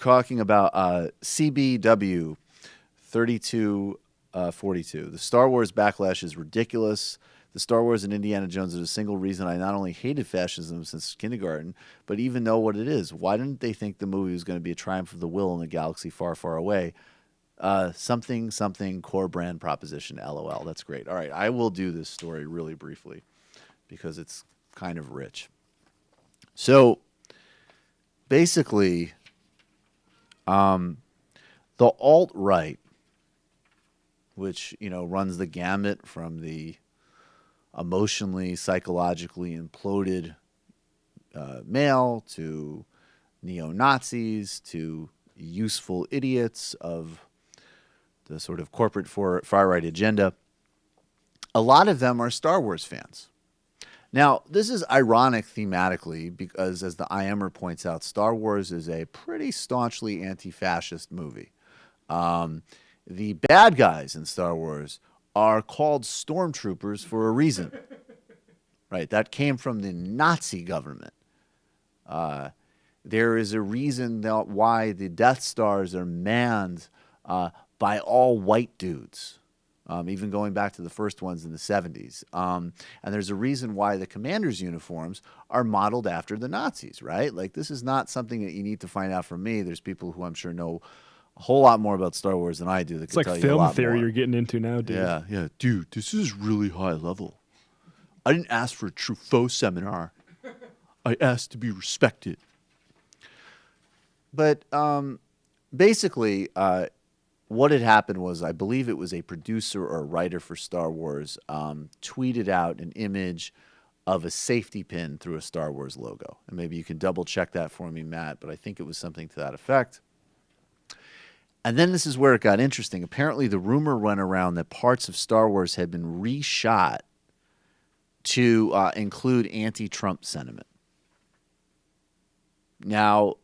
talking about CBW 3242. The Star Wars backlash is ridiculous. The Star Wars and Indiana Jones are the single reason I not only hated fascism since kindergarten, but even know what it is. Why didn't they think the movie was going to be a triumph of the will in a galaxy far, far away? Something core brand proposition, LOL. That's great. All right, I will do this story really briefly because it's kind of rich. So basically, the alt-right, which, runs the gamut from the emotionally, psychologically imploded male to neo-Nazis to useful idiots of the sort of corporate far-right agenda, a lot of them are Star Wars fans. Now, this is ironic thematically because, as the IMer points out, Star Wars is a pretty staunchly anti-fascist movie. The bad guys in Star Wars are called stormtroopers for a reason. Right? That came from the Nazi government. There is a reason why the Death Stars are manned by all white dudes, even going back to the first ones in the 70s. And there's a reason why the commanders' uniforms are modeled after the Nazis, right? Like, this is not something that you need to find out from me. There's people who I'm sure know a whole lot more about Star Wars than I do that can tell you a lot more. It's like film theory you're getting into now, dude. Yeah. Dude, this is really high level. I didn't ask for a Truffaut seminar. I asked to be respected. But basically, what had happened was, I believe it was a producer or a writer for Star Wars tweeted out an image of a safety pin through a Star Wars logo. And maybe you can double check that for me, Matt, but I think it was something to that effect. And then this is where it got interesting. Apparently, the rumor went around that parts of Star Wars had been reshot to include anti-Trump sentiment. Now,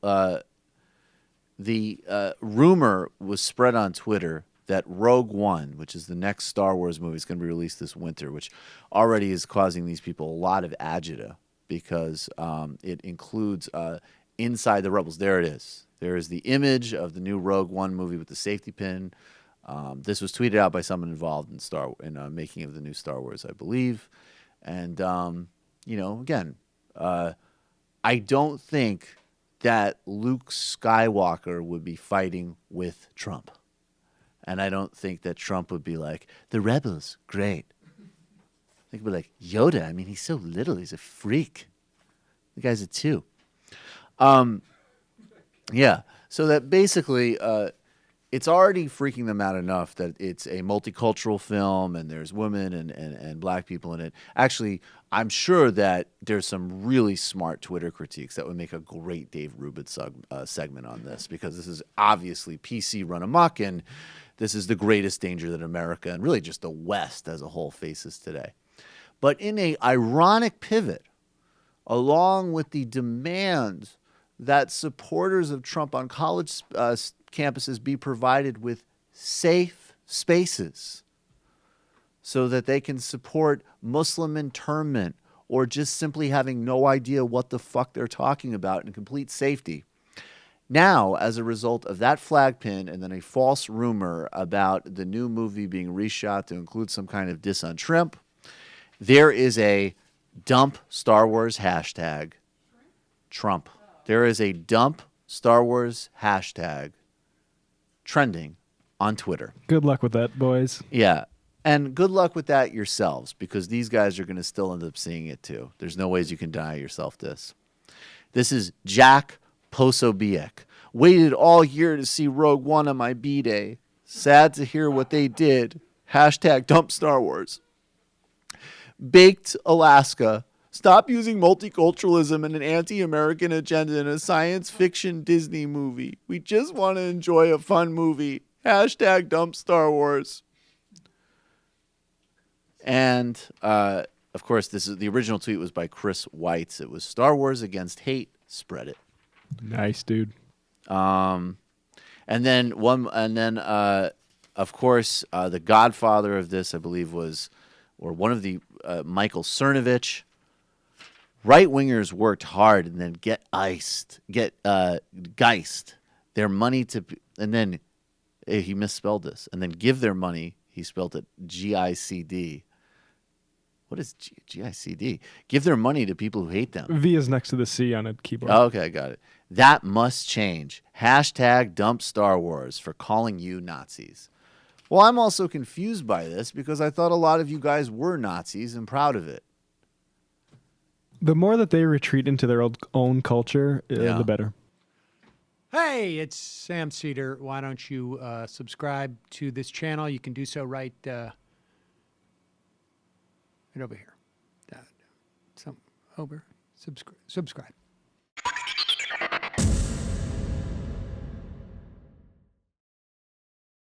the rumor was spread on Twitter that Rogue One, which is the next Star Wars movie, is going to be released this winter, which already is causing these people a lot of agita because it includes Inside the Rebels. There it is. There is the image of the new Rogue One movie with the safety pin. This was tweeted out by someone involved in making of the new Star Wars, I believe. And, again, I don't think that Luke Skywalker would be fighting with Trump. And I don't think that Trump would be like, the rebels, great. I think he'd be like, Yoda, I mean, he's so little, he's a freak. The guy's a 2. Yeah, so that basically it's already freaking them out enough that it's a multicultural film and there's women and black people in it. Actually, I'm sure that there's some really smart Twitter critiques that would make a great Dave Rubin segment on this, because this is obviously PC run amok, and this is the greatest danger that America and really just the West as a whole faces today. But in an ironic pivot, along with the demand that supporters of Trump on college campuses be provided with safe spaces so that they can support Muslim internment or just simply having no idea what the fuck they're talking about in complete safety. Now, as a result of that flag pin and then a false rumor about the new movie being reshot to include some kind of diss on Trump, there is a dump Star Wars hashtag Trump. There is a dump Star Wars hashtag trending on Twitter. Good luck with that, boys. Yeah. And good luck with that yourselves, because these guys are going to still end up seeing it too. There's no ways you can deny yourself this. This is Jack Posobiec. Waited all year to see Rogue One on my B-Day. Sad to hear what they did. Hashtag dump Star Wars. Baked Alaska. Stop using multiculturalism and an anti-American agenda in a science fiction Disney movie. We just want to enjoy a fun movie. Hashtag dump Star Wars. And, of course, the original tweet was by Chris Weitz. It was Star Wars against hate. Spread it. Nice, dude. And then, of course, the godfather of this, I believe, one of the Michael Cernovich. Right-wingers worked hard and then get geist their money to, and then he misspelled this, and then give their money. He spelled it GICD. What is GICD? Give their money to people who hate them. V is next to the C on a keyboard. Oh, okay, got it. That must change. Hashtag dump Star Wars for calling you Nazis. Well, I'm also confused by this because I thought a lot of you guys were Nazis and proud of it. The more that they retreat into their own culture, Yeah. the better. Hey, it's Sam Seder. Why don't you subscribe to this channel? You can do so right over here. Over. Subscribe.